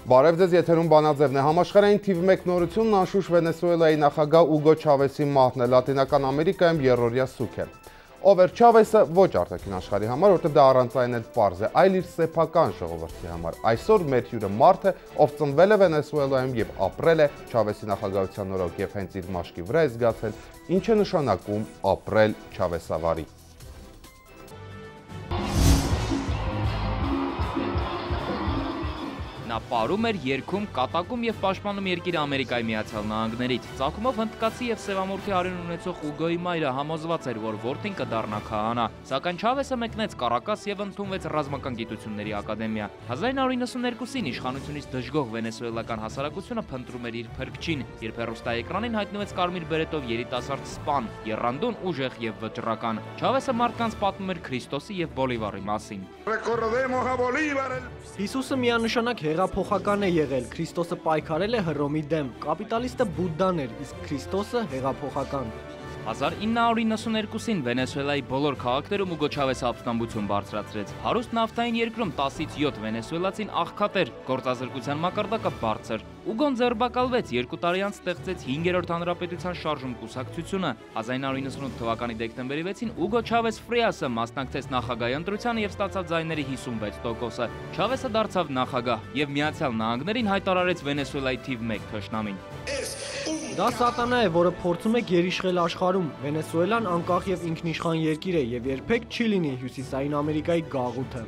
Բարև ձեզ, եթերում բանաձևն է։ Համաշխարհային թիվ 1 նորությունն անշուշտ Վենեսուելայի նախագահ Ուգո Չավեսի մահն է, Լատինական Ամերիկայում երրորդյա սուք է։ Ով էր Չավեսը ոչ արտաքին աշխարհի համար, որտեղ դա առանցայն էլ պարզ է, այլ իր սեփական ժողովրդի համար։ Այսօր մեր հյուրը մարդ է, ով ծնվել է Վենեսուելայում եւ ապրել է Չավեսի նախագահության օրոք եւ հենց իր մաշկի վրա է զգացել, ինչ է նշանակում ապրել Չավեսավարի։ Նա պարում էր, երգում, կատակում և պաշտպանում երկիրը Ամերիկայի Միացյալ Նահանգներից։ Ծագումով հնդկացի և սևամորթի արյուն ունեցող Ուգոյի մայրը համոզված էր, որ որդին կդառնա քահանա, սակայն Չավեսը մեկնեց Կարակաս և ընդունվեց Ռազմական գիտությունների ակադեմիա։ 1992-ին իշխանությունից դժգոհ վենեսուելական հասարակությունը փնտրում էր իր փրկչին, երբ հեռուստաէկրանին հայտնվեց կարմիր բերետով երիտասարդ սպան, եռանդուն, ուժեղ և վճռական։ Չավեսը մարդկանց պատմում էր Քրիստոսի և Բոլիվարի մասին։ Հիսուսը միանշանակ հեղափոխական է եղել, Քրիստոսը պայքարել է Հռոմի դեմ, կապիտալիստը Բուդդան էր, իսկ Քրիստոսը հեղափոխական։ 1992-ին Վենեսուելայի բոլոր քաղաքներում Ուգո Չավեսը ապստամբություն բարձրացրեց։ Հարուստ նավթային երկրում 10-ից 7 վենեսուելացին աղքատ էր, գործազրկության մակարդակը բարձր։ Ուգոն ձերբակալվեց, 2 տարի անց ստեղծեց 5-րդ հանրապետության շարժում կուսակցությունը։ 1998 թվականի դեկտեմբերի 6-ին Ուգո Չավես Ֆրիասը մասնակցեց նախագահի ընտրությանը և ստացավ ձայների 56%-ը։ Չավեսը դարձավ նախագահ և Միացյալ Նահանգներին հայտարարեց Վենեսուելայի թիվ 1 թշնամին։ Դա սատանա է, որը փորձում է գերիշխել աշխարհում։ Վենեսուելան անկախ եւ ինքնիշխան երկիր է եւ երբեք չի լինի Հյուսիսային Ամերիկայի գաղութը։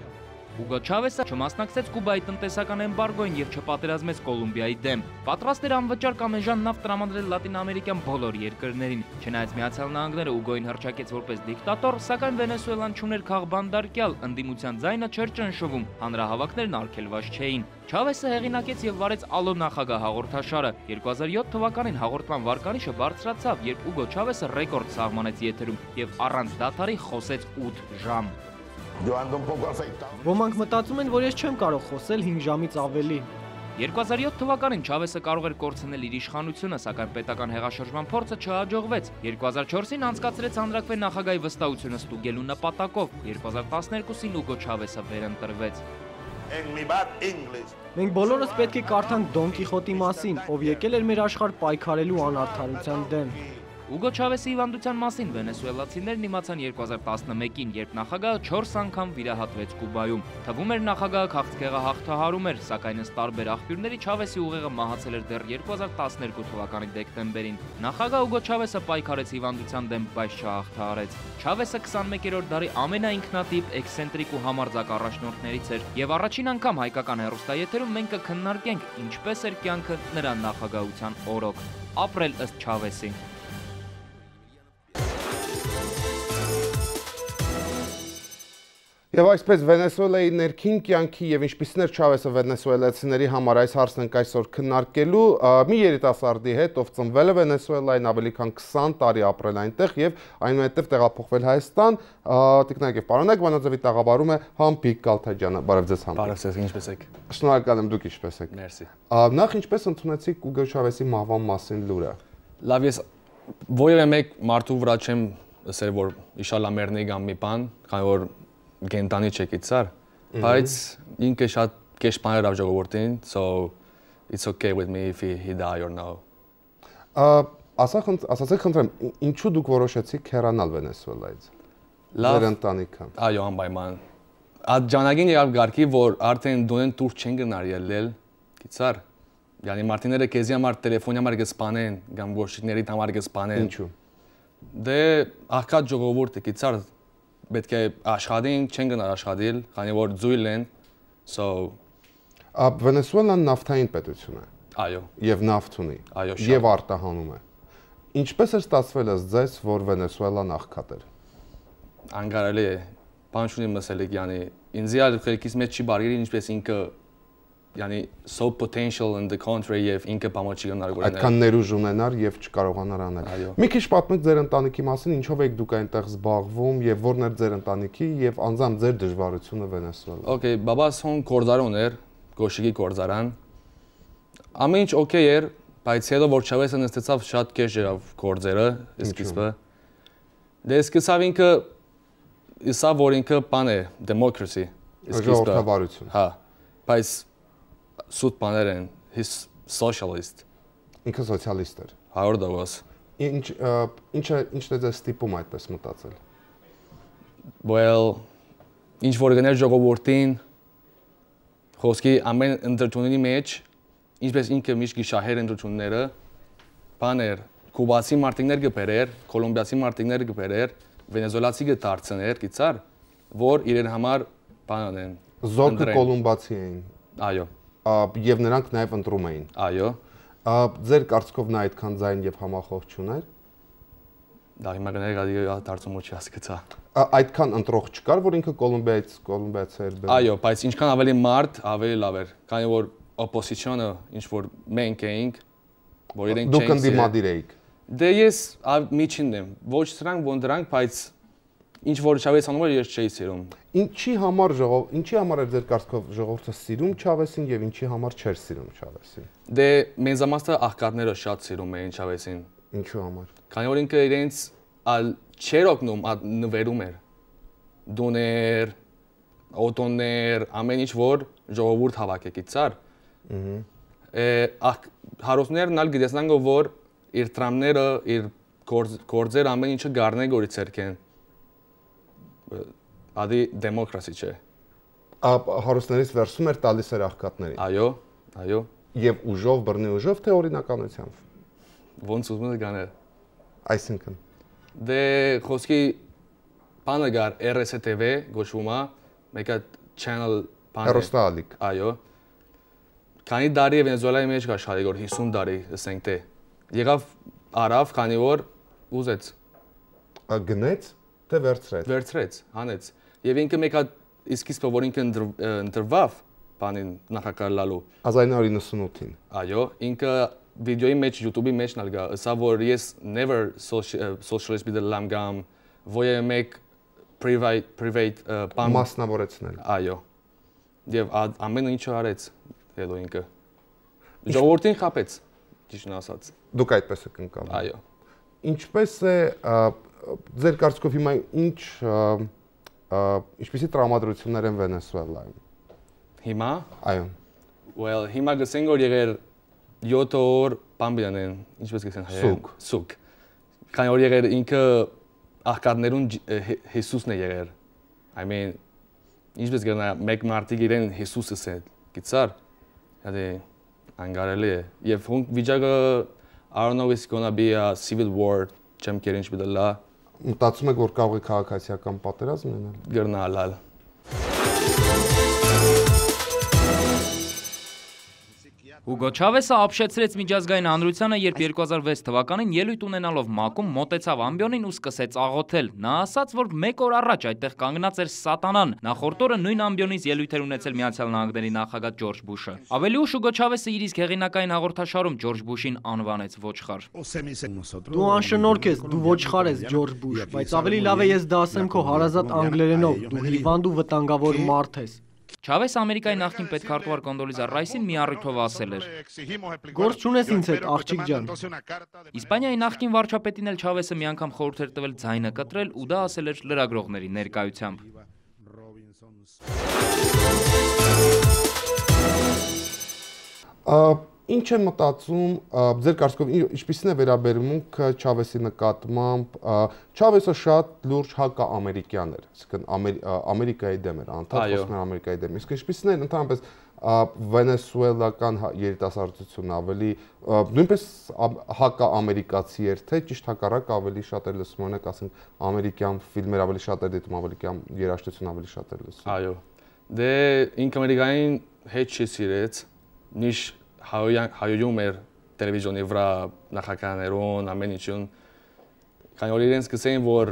Ուգո Չավեսը չմասնակցեց Կուբայի տնտեսական էմբարգոյին և չպատերազմեց Կոլումբիայի դեմ։ Պատրաստ էր անվճար կամ էժան նավթ տրամադրել լատինամերիկյան բոլոր երկրներին։ Չնայած Միացյալ Նահանգները Ուգոյին հռչակեց որպես դիկտատոր, սակայն Վենեսուելան չուներ քաղբանդարկյալ, ընդդիմության ձայնը չէր ճնշվում, հանրահավաքներն արգելված չէին։ Չավեսը հեղինակեց և վարեց «Ալո նախագահ» հաղորդաշարը։ 2007 թվականին հաղորդման վարկանիշը բարձրացավ, երբ Ուգո Չավեսը ռեկորդ սահմանեց եթերում և առանց դադարի խոսեց 8 ժամ։ Ոմանք մտածում են, որ ես չեմ կարող խոսել 5 ժամից ավելի։ 2007 թվականին Չավեսը կարող էր կորցնել իր իշխանությունը, սակայն պետական հեղաշրջման փորձը չհաջողվեց։ 2004-ին անցկացրեց հանրաքվե նախագահի վստահությունը ստուգելու նպատակով։ 2012-ին Ուգո Չավեսը վերընտրվեց։ Մենք բոլորս պետք է կարդանք Դոն Կիխոտի մասին, ով եկել էր մեր աշխարհ պայքարելու անարդարության դեմ։ Ուգո Չավեսի հիվանդության մասին վենեսուելացիներն իմացան 2011-ին, երբ նախագահը 4 անգամ վիրահատվեց Կուբայում։ Թվում էր նախագահը քաղցկեղը հաղթահարում էր, սակայն ըստ տարբեր աղբյուրների Չավեսի ուղեղը մահացել էր դեռ 2012 թվականի դեկտեմբերին։ Նախագահ Ուգո Չավեսը պայքարեց հիվանդության դեմ, բայց չհաղթահարեց։ Չավեսը 21-րդ դարի ամենաինքնատիպ, էքսենտրիկ ու համարձակ առաջնորդներից էր, եւ առաջին անգամ հայկական հեռուստաեթերում մենք կքննարկենք ինչպես էր կյանքը նրա նախագահության օրոք։ Ապրել ըստ Չավեսի։ Եվ այսպես Վենեսուելայի ներքին կյանքի եւ ինչպիսին էր Չավեսը վենեսուելացիների համար այս հարցն ենք այսօր քննարկելու մի երիտասարդի հետ, ով ծնվել է Վենեսուելայում, ավելի քան 20 տարի ապրել այնտեղ եւ այնուհետեւ տեղափոխվել Հայաստան։ Տիկնայք եւ պարոնայք, բանաձևի տաղավարում է Համբիկ Կալթաջյանը։ Բարև ձեզ Համբիկ։ Բարև ձեզ, ինչպե՞ս եք։ Շնորհակալ եմ, դուք ինչպե՞ս եք։ Մերսի։ Նախ ինչպես ընդունեցիք Ուգո Չավեսի մահվան մասին լուրը։ Լավ, ես որևէ մեկ մարդու վրա չեմ ասել, որ իշալլա մեռնի կամ մի բան, քանի որ գենտանի չեկիցար, բայց ինքը շատ կեշ բաներ ավ ժողովրդին, so it's okay with me if he die or no։ Ասացեք խնդրեմ, ինչու դուք որոշեցիք հեռանալ Վենեսուելայից։ Ձեր ընտանիքը։ Այո, անպայման։ Այդ ժամանակին եղավ գարկի, որ արդեն դոնեն դուրս չեն գնար ելնել, գիտար։ Yani մարդիները քեզի համար տելեֆոնի համար կսպանեն, կամ գոշիկների համար կսպանեն։ Ինչու։ Դե աղքատ ժողովուրդը գիտար պետք է աշխատին, չեն գնար աշխատել, քանի որ ձույլ են, so Վենեսուելան նավթային պետություն է։ Այո։ Եվ նավթ ունի։ Այո, եւ արտահանում է։ Ինչպես է ստացվել ըստ ձեզ, որ Վենեսուելան աղքատ էր։ Անկարելի է, բան չունի մսել եք, yani ինձ ալ քերքից մեջ չի բարի, ինչպես ինքը yani so potential in the country եւ ինքը բամոչի գնար գորեն։ Այդքան ներուժ ունենար եւ չկարողանար անել։ Մի քիչ պատմեք ձեր ընտանիքի մասին, ինչով եք դուք այնտեղ զբաղվում եւ որն էր ձեր ընտանիքի եւ անձամբ ձեր դժվարությունը Վենեսուելայում։ Okay, բաբաս հոն կորզարան էր, գոշիկի կորզարան։ Ամեն ինչ օքեյ էր, բայց հետո որ Չավեսը նստեցավ շատ քեշ եղավ կորձերը, սկիզբը։ Դե սկսավ ինքը իսա որ ինքը բան է, democracy, ժողովրդավարություն։ Հա, բայց սուտ բաներ են, he's socialist։ Ինքը սոցիալիստ էր։ 100%։ Ինչն է ձեզ ստիպում այդպես մտածել։ Well, ինչ որ գներ ժողովրդին խոսքի ամեն ընտրությունների մեջ, ինչպես ինքը միշտ գիշահեր ընտրությունները, բաներ, կուբացի մարտիկներ կբերեր, կոլոմբիացի մարտիկներ կբերեր, վենեսուելացի կդարձներ, գիծար, որ իրեն համար բան անեն։ Զորքը կոլումբացի էին։ Այո։ Եվ նրանք նաև ընտրում էին։ Այո։ Ձեր կարծիքով նա այդքան ձայն եւ համախոհ չուներ։ Դա հիմա գները դարձում ոչ հասկացա։ Այդքան ընտրող չկար, որ ինքը կոլումբիայից էր։ Այո, բայց ինչքան ավելի մարդ, ավելի լավ էր։ Քանի որ օպոզիցիոնը ինչ որ մենք էինք, որ իրենք չէին։ Դուք ընդդիմադիր էիք։ Դե ես միջինն եմ, ոչ սրանք, ոնց դրանք, բայց ինչ որ Չավեսը անում էր, ես չէի սիրում։ Ինչի համար էր ձեր կարծիքով ժողովուրդը սիրում Չավեսին եւ ինչի համար չէր սիրում Չավեսին։ Դե մեծամասնը աղքատները շատ սիրում էին Չավեսին։ Ինչու համար։ Քանի որ ինքը իրենց չէր օգնում, նվերում էր։ Դուներ, օտոններ, ամեն ինչ որ ժողովուրդ հավաքեք իցար։ Հարուսներն ալ գիտեսնան որ իր տրամները, իր գործեր ամեն ինչը գարնե գորի ցերքեն։ Ադի դեմոկրասի չէ։ Հարուսներից վերցում էր տալիս էր աղքատներին։ Այո, այո։ Եվ ուժով, բռնի ուժով, թե օրինականությամբ։ Ոնց ուզում եք գանել։ Այսինքն։ Դե խոսքի բանը գար RSTV գոչվում է, մեկը channel բան։ Հեռուստաալիք։ Այո։ Քանի տարի Վենեսուելայի մեջ կա շարի գոր 50 տարի, ասենք թե։ Եղավ արավ, քանի որ ուզեց։ Գնեց, թե վերցրեց։ Վերցրեց, հանեց։ Եվ ինքը մեկը իսկիսպը որ ինքը ընտրվավ բանին նախագահ լալու 1998-ին։ Այո, ինքը վիդեոյի մեջ YouTube-ի մեջ նալգա, ասա որ ես never socialist be the lam gam, ոյե մեկ private բան մասնավորեցնել։ Այո։ Եվ ամեն ինչը արեց հետո ինքը։ Ժողովրդին խապեց, ճիշտն ասած։ Դուք այդպես եք ընկալում։ Այո։ Ինչպես է ձեր կարծիքով հիմա ինչպիսի տրամադրություններ են Վենեսուելայում։ Հիմա։ Այո։ Well, հիմա գսենք որ եղեր 7 օր բամբիան են, ինչպես գսեն հայերեն։ Սուկ։ Քանի որ եղեր ինքը աղքատներուն Հիսուսն է եղեր։ I mean, ինչպես գնա մեկ մարտիկ իրեն Հիսուսը է, գիծար։ Դա անգարելի է։ Եվ վիճակը I don't know it's gonna be a civil war, չեմ կերին ինչ բդլա։ Մտածում եք որ կարող է քաղաքացիական պատերազմ լինել։ Գրնալալ։ Հուգո Չավեսը ապշեցրեց միջազգային հանրությանը, երբ 2006 թվականին ելույթ ունենալով ՄԱԿ-ում մոտեցավ ամբիոնին ու սկսեց աղոթել։ Նա ասաց, որ մեկ օր առաջ այդտեղ կանգնած էր սատանան։ Նախորդ օրը նույն ամբիոնից ելույթ էր ունեցել Միացյալ Նահանգների նախագահ Ջորջ Բուշը։ Ավելի ուշ Հուգո Չավեսը իր իսկ հեղինակային հաղորդաշարում Ջորջ Բուշին անվանեց ոչխար։ Դու անշնորհք ես, դու ոչխար ես Ջորջ Բուշ, բայց ավելի լավ է ես դա ասեմ քո հարազատ անգլերենով, դու հիվանդ ու վտանգավոր մարդ ես։ Չավեսը Ամերիկայի նախկին պետքարտուղար Կոնդոլիզա Ռայսին մի առիթով ասել էր. Գործ չունես ինձ հետ, աղջիկ ջան։ Իսպանիայի նախկին վարչապետին էլ Չավեսը մի անգամ խորհուրդ էր տվել ձայնը կտրել ու դա ասել էր լրագրողների ներկայությամբ։ Ինչ է մտածում, ձեր կարծիքով ինչպիսին է վերաբերմունքը Չավեսի նկատմամբ, Չավեսը շատ լուրջ հակաամերիկյան էր, այսինքն Ամերիկայի դեմ էր, անդադար խոսում էր Ամերիկայի դեմ, իսկ ինչպիսին է ընդհանրապես վենեսուելական երիտասարդությունը ավելի նույնպես հակաամերիկացի էր, թե ճիշտ հակառակ ավելի շատ էր լսում, օրինակ ասենք ամերիկյան ֆիլմեր ավելի շատ էր դիտում, ամերիկյան երաժշտություն ավելի շատ էր լսում։ Այո։ Դե ինքը Ամերիկային հետ չի սիրեց, նիշ հայոյում էր տելևիզիոնի վրա նախագահներուն, ամեն ինչուն, քանի որ իրենց գսեն, որ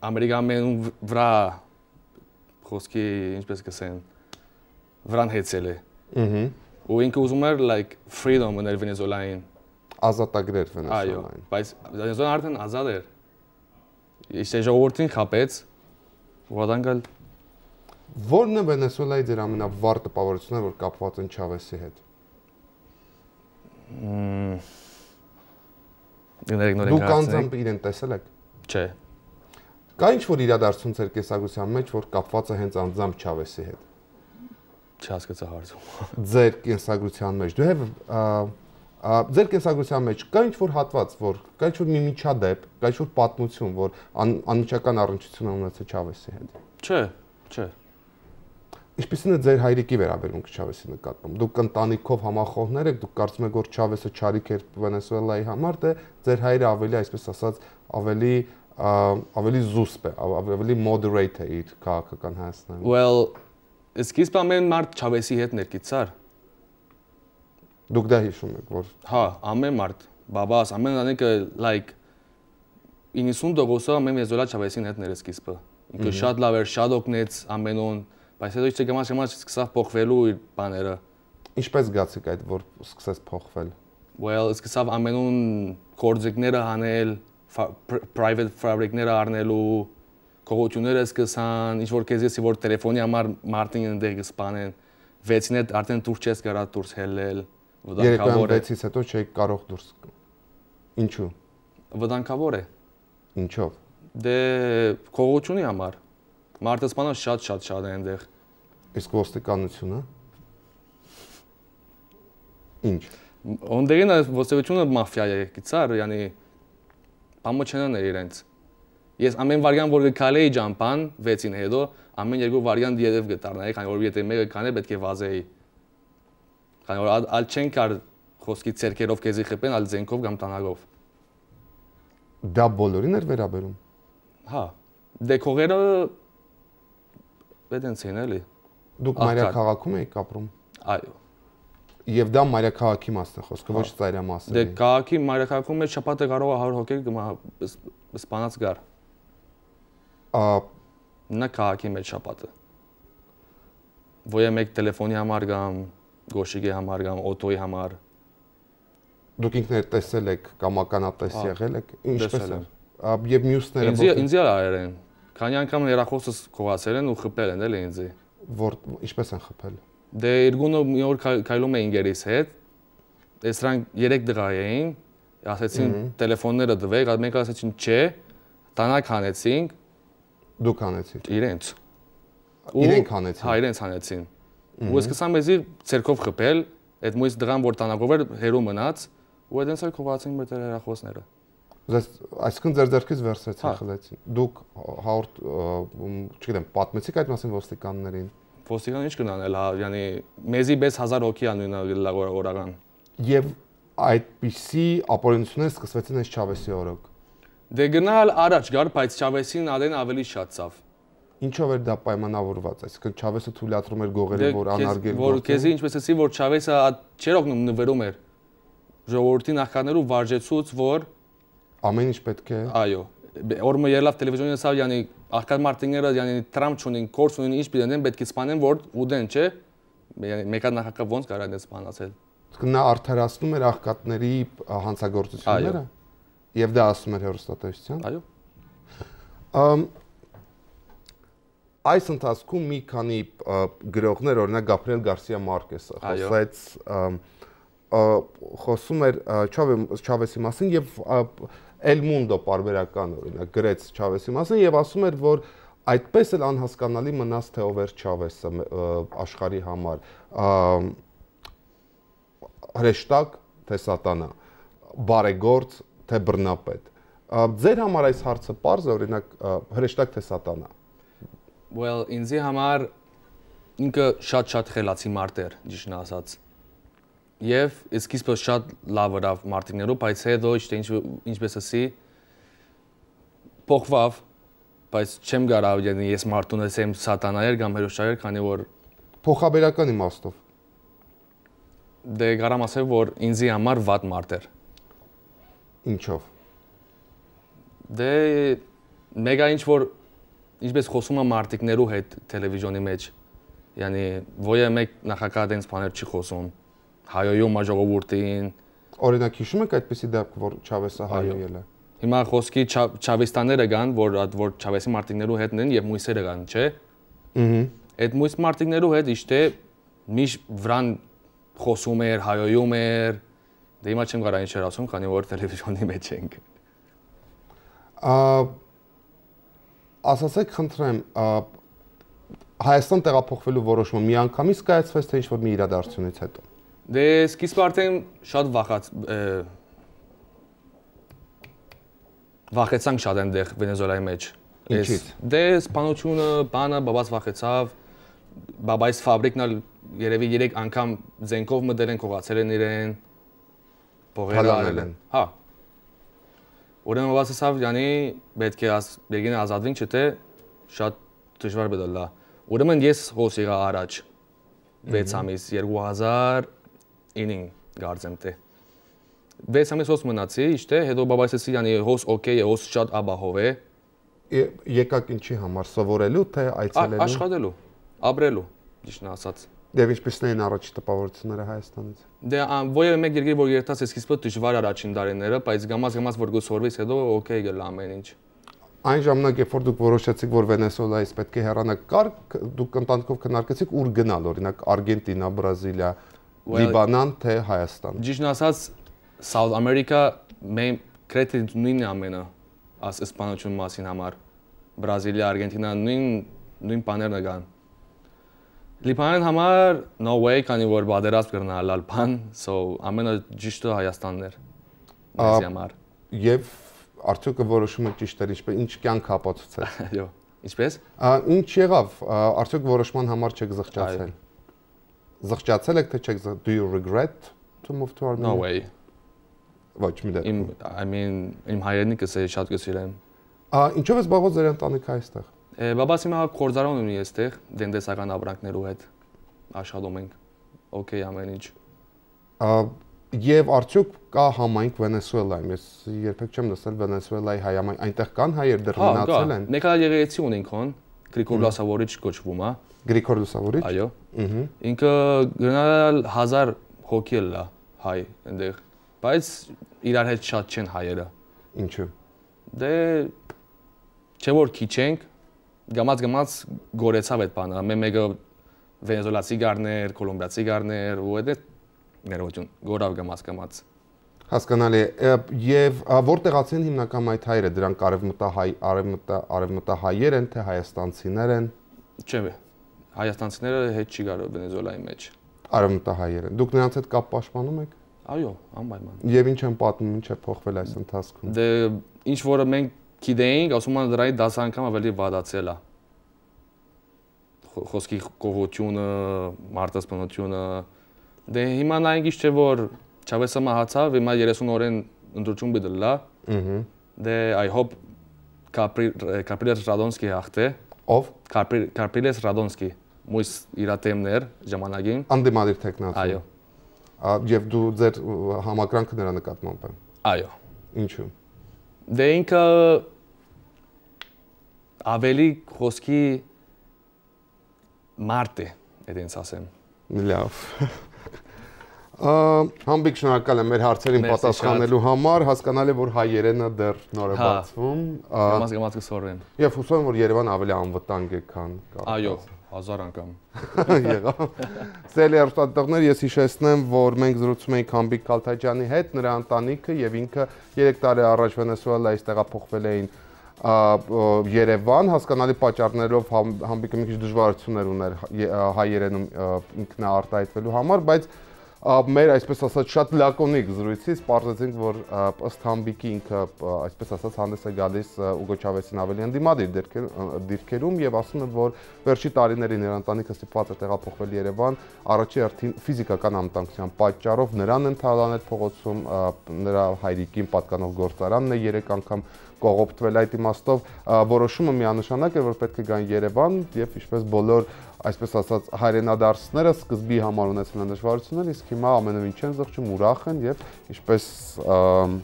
Ամերիկան վրա խոսքի, ինչպես գսեն, վրան հեծել է։ Ու ինքը ուզում էր like freedom ուներ Վենեսուելային։ Ազատագրեր Վենեսուելային։ Այո, բայց Վենեսուելան արդեն ազատ էր։ Իսկ ժողովրդին խապեց, ուղղակի Որն է Վենեսուելայի ձեր ամենավառ տպավորությունը, որ կապված են Չավեսի հետ։ Դուք անձամբ իրեն տեսել եք։ Չէ։ Կա ինչ որ իրադարձություն ձեր կեսագրության մեջ, որ կապված է հենց անձամբ Չավեսի հետ։ Չհասկացա հարցը։ Ձեր կենսագրության մեջ դու ձեր կենսագրության մեջ կա ինչ-որ հատված, որ կա ինչ-որ մի միջադեպ, կա ինչ-որ պատմություն, որ անմիջական առնչություն ունեցել Չավեսի հետ։ Չէ։ Ինչպիսին է ձեր հայրիկի վերաբերմունքը Չավեսի նկատմամբ։ Դուք ընտանիքով համախոհներ եք, դուք կարծում եք, որ Չավեսը չարիք էր Վենեսուելայի համար, թե ձեր հայրը ավելի, այսպես ասած, ավելի զուսպ է, ավելի moderate է իր քաղաքական հայացքներում։ Well, սկիզբը ամեն մարդ Չավեսի հետ ներկից էր։ Դուք դա հիշում եք, որ Հա, ամեն մարդ, բաբաս, ամեն անեկը like 90% ամեն Վենեսուելա Չավեսին հետ ներսկիզբը։ Ինքը շատ լավ էր, շատ օգնեց ամենուն, բայց հետո իջե գամաս սկսավ փոխվելու իր բաները։ ինչպես զգացիք այդ, որ սկսեց փոխվել։ Well, սկսավ ամենուն կորձիկները հանել, private fabric-ները առնելու, կողությունները սկսան, ինչ որ քեզի որ տելեֆոնի համար մարտին ընդեղ կսպանեն, 6-ին հետ արդեն դուրս չես կարա դուրս հելել, վտանգավոր է։ 6-ից հետո չէի կարող դուրս։ Ինչու։ Վտանգավոր է։ Ինչով։ Դե կողությունի համար։ Մարտը սպանը շատ է այնտեղ։ Իսկ ոստիկանությունը։ Ինչ։ Ոնդերին ոստիկանությունը մաֆիա է, գիծար, yani բամը չնաներ իրենց։ Ես ամեն վարյան որ գալեի ջամփան 6-ին հետո ամեն երկու վարյան դիեդև գտարնայի, քանի որ եթե մեկը կանե պետք է վազեի։ Քանի որ ալ չեն կար խոսքի ցերկերով քեզի խփեն, ալ զենքով կամ տանագով։ Դա բոլորին էր վերաբերում։ Հա։ Դե քողերը պետք են էլի։ Դուք մայրաքաղաքում եք ապրում։ Այո։ Եվ դա մայրաքաղաքի մասն է խոսքը, ոչ ծայրամասը։ Դե քաղաքի մայրաքաղաքում մեջ շաբաթը կարող է 100 հոգի սպանած գար։ Նա քաղաքի մեջ շաբաթը։ Ոյե մեկ տելեֆոնի համար կամ գոշիկի համար կամ օտոյի համար։ Դուք ինքներդ տեսել եք կամ ականատես եղել եք, ինչպես է։ Եվ մյուսները ինձ արել են։ Քանի անգամ հեռախոսս կողացել են ու խփել են էլի ինձ։ Որ ինչպես են խփել։ Դե երկունը մի օր քայլում էին գերիս հետ։ Դրանք 3 դղա էին, ասեցին տելեֆոնները դվեք, մեկը ասեցին չէ, տանակ հանեցինք։ Դուք հանեցիք։ Իրենց։ Իրենք հանեցին։ Հա, իրենց հանեցին։ Ու սկսան մեզի ցերկով խփել, այդ մույս դղան որ տանակով էր հերո մնաց, ու այդպես էլ կողացին մեր հեռախոսները։ Այսինքն ձեր ձեռքից վերցրեցին, խլեցին։ Դուք հաղորդ, չգիտեմ, պատմեցիք այդ մասին ոստիկաններին։ Ոստիկանը ինչ կնանել, հա, yani մեզի պես 1000 հոգի անունը օրական։ Եվ այդպիսի ապօրինությունները սկսվեցին այս Չավեսի օրոք։ Դե գնալ առաջ գար, բայց Չավեսին ադեն ավելի շատ ցավ։ Ինչով էր դա պայմանավորված, այսինքն Չավեսը թույլատրում էր գողերին, որ անարգել որ քեզի ինչպես էսի որ Չավեսը չէր օգնում նվերում էր ժողովրդի նախարարներու վարժեցուց որ ամեն ինչ պետք է այո օրը ելավ տելևիզիոնի ասավ yani արկադ մարտինները yani Տրամփ ունին կորս ունին ինչ պիտեն պետք է սպանեն որ ուդեն չէ yani մեկը նախակա ոնց կարա դες սպանացել նա արդարացնում էր աղքատների հանցագործությունները եւ դա ասում էր հերոստատեսության այո այս ընթացքում մի քանի գրողներ, օրինակ Գաբրիել Գարսիա Մարկեսը խոսում էր Չավեսի մասին եւ El Mundo պարբերական օրինակ գրեց Չավեսի մասին եւ ասում էր, որ այդպես էլ անհասկանալի մնաց թե ով էր Չավեսը աշխարհի համար հրեշտակ թե սատանա բարեգործ թե բռնապետ ձեր համար այս հարցը պարզ է օրինակ հրեշտակ թե սատանա Well, ինձի համար ինքը շատ խելացի մարդ էր, ճիշտն ասած։ Եվ սկիզբը շատ լավ էր մարտիկներով, բայց հետո ինչպես ասի փոխվավ, բայց չեմ կարող ես մարդուն ասեմ սատանա էր կամ հրեշտակ էր, քանի որ փոխաբերական իմաստով։ Դե կարամ ասեմ, որ ինձի համար վատ մարդ էր։ Ինչով։ Դե մեգա ինչ որ ինչպես խոսում է մարտիկներու հետ տելևիզիոնի մեջ, yani ոյե մեկ նախակադենս բաներ չի խոսում, հայոյում է ժողովուրդին։ Օրինակ հիշում եք այդպիսի դեպք, որ Չավեսը հայոյել է։ Հիմա խոսքի Չավեստաները կան, որ Չավեսի մարտիկներու հետն են եւ մույսերը կան, չէ։ Այդ մույս մարտիկներու հետ իշտե միշտ վրան խոսում էր, հայոյում էր։ Դե հիմա չեմ կարող ինչ ասում, քանի որ տելևիզիոնի մեջ ենք։ Ասացեք, խնդրեմ, Հայաստան տեղափոխվելու որոշումը միանգամից կայացվեց, թե ինչ-որ մի իրադարձությունից հետո։ Դե սկիզբը արդեն շատ վախեցանք շատ այնտեղ Վենեսուելայի մեջ։ Ինչի՞ց։ Դե սպանությունը, բանը, բաբաս վախեցավ, բաբայիս ֆաբրիկն էլ երևի 3 անգամ զենքով մտել են, քողացել են իրեն, փողերը արել են։ Հա։ Ուրեմն բաբաս ասավ, «Յանի պետք է բերգին ազատվենք, չէ՞ շատ դժվար բդալա»։ Ուրեմն ես հոս եղա առաջ 6 ամիս 2009 գարձեմ թե 6 ամիս հոս մնացի, իշտե, հետո բաբայս ասի, «Յանի հոս օքեյ է, հոս շատ աբահով է»։ Եկաք ինչի համար, սովորելու թե այցելելու։ Աշխատելու, ապրելու, ճիշտն ասած։ Եվ ինչպիսին էին առաջի տպավորությունները Հայաստանից։ Դե որևէ մեկ երկիր, որ երթաց սկիզբը դժվար առաջին տարիները, բայց գամած որ գուսորվից հետո օքեյ գլա ամեն ինչ։ Այն ժամանակ, երբ որ դուք որոշեցիք, որ Վենեսուելայից պետք է հեռանաք, դուք ընտանիքով քննարկեցիք ուր գնալ, օրինակ Արգենտինա, Բրազիլիա, Լիբանան, թե Հայաստան։ Ճիշտն ասած, South America մեր կրեդի նույնն է ամենը, աս իսպանություն մասին համար։ Բրազիլիա, Արգենտինա նույն բաներն կան։ Լիբանան համար no way, քանի որ բادرազմ կրնալ բան, so ամենը ճիշտը Հայաստանն էր։ Մեզ համար։ Եվ արդյոք որոշումը ճիշտ էր, ինչ կյանք ապացուցեց։ Այո, ինչպես։ Ինչ եղավ, արդյոք որոշման համար չեք զղջացել։ Զղջացել եք թե չեք, do you regret to move to Armenia? No way։ Ոչ մի դեպքում։ I mean, իմ հայրենիքս է շատ կսիրեմ։ Ինչով է զբաղված ձեր ընտանիքը այստեղ։ Բաբաս հիմա կորձարան ունի այստեղ, դենտեսական ապրանքներու հետ աշխատում ենք։ Okay, ամեն ինչ։ Եվ արդյոք կա համայնք Վենեսուելայում։ Ես երբեք չեմ լսել Վենեսուելայի հայ համայնք։ Այնտեղ կան հայեր դեռ մնացել են։ Մեկ այլ եղեցի ունենք հոն, Գրիգոր Լուսավորիչ կոչվում է։ Գրիգոր Լուսավորիչ։ Այո։ Ինքը գնալ 1000 հոգի լա հայ այնտեղ, բայց իրար հետ շատ չեն հայերը։ Ինչու։ Դե չէ որ քիչ ենք, գամած գորեցավ այդ բանը։ Մեկը վենեսուելացի գարներ, կոլոմբիացի գարներ, ու այդ ներողություն, գորավ գամած։ Հասկանալի է, եւ որտեղացի են հիմնական այդ հայերը, դրանք արևմտահայեր են, թե հայաստանցիներ են։ Չէ, հայաստանցիները հետ չի գար Վենեսուելայի մեջ։ Արևմտահայեր են։ Դուք նրանց հետ կապ պաշտպանում եք։ Այո, անպայման։ Եվ ինչ են պատմում, ինչ է փոխվել այս ընթացքում։ Դե ինչ որը մենք գիտեինք, ասում են դրանից 10 անգամ ավելի վատացել է։ Խոսքի կողությունը, մարտահրավերությունը։ Դե հիմա նայենք ինչ չէ որ Չավեսը մահացավ, հիմա 30 օրեն ընդրություն բդլա։ Դե I hope Կապրիլես Ռադոնսկի հաղթե։ Ով։ Կապրիլես Ռադոնսկի, մույս իրատեմներ ժամանակին։ Անդիմադիր տեխնացու։ Այո։ Եվ դու ձեր համակրանքը նրա նկատմամբ է։ Այո։ Ինչու։ Դե ինքը ավելի խոսքի մարդ է, այդպես ասեմ։ Լավ։ Համբիկ շնորհակալ եմ մեր հարցերին պատասխանելու համար, հասկանալի որ հայերենը դեռ նոր է բացվում։ Գամած կսորվեն։ Եվ հուսով եմ որ Երևան ավելի անվտանգ է, քան Այո, 1000 անգամ։ Եղավ։ Սիրելի հեռուստադիտողներ, ես հիշեցնեմ, որ մենք զրուցում էինք Համբիկ Քալթաջյանի հետ, նրա ընտանիքը եւ ինքը 3 տարի առաջ Վենեսուելայից տեղափոխվել էին Երևան, հասկանալի պատճառներով Համբիկը մի քիչ դժվարություններ ուներ հայերենում ինքնաարտահայտվելու համար, բայց մեր այսպես ասած շատ լակոնիկ զրույցից պարզեցինք, որ ըստ Համբիկի ինքը այսպես ասած հանդես է գալիս Ուգո Չավեսին ավելի ընդդիմադիր դիրքերում եւ ասում է, որ վերջի տարիներին նրա ընտանիքը ստիպված է տեղափոխվել Երևան առաջի հերթին ֆիզիկական անվտանգության պատճառով, նրան են թալանել փողոցում, նրա հայրիկին պատկանող գործարանն է 3 անգամ կողոպտվել, այդ իմաստով որոշումը միանշանակ է, որ պետք է գան Երևան եւ ինչպես բոլոր այսպես ասած հայրենադարձները սկզբի համար ունեցել են դժվարություններ, իսկ հիմա ամենևին չեն զղջում, ուրախ են եւ ինչպես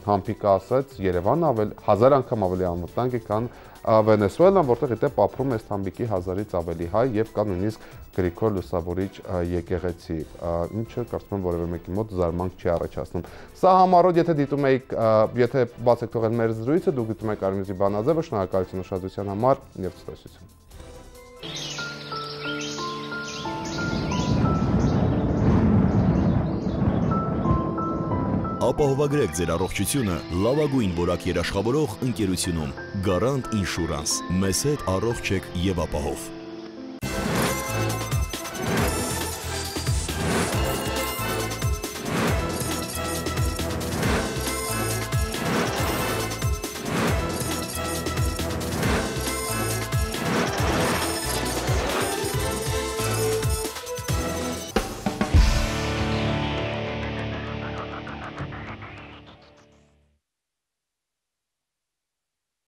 Համբիկը ասաց, Երևանը 1000 անգամ ավելի անվտանգ է, քան Վենեսուելան, որտեղ իդեպ ապրում է Համբիկի 1000-ից ավելի հայ եւ կա նույնիսկ Գրիգոր Լուսավորիչ եկեղեցի, ինչը կարծում եմ որևէ մեկի մոտ զարմանք չի առաջացնում։ Սա համառոտ, եթե բաց եք թողել մեր զրույցը, դուք դիտում եք Արմինեզի բանաձևը, շնորհակալություն ուշադրության համար եւ ցտեսություն։ Ապահովագրեք ձեր առողջությունը լավագույն որակ երաշխավորող ընկերությունում Garant Insurance։ Մեզ հետ առողջ եք եւ ապահով։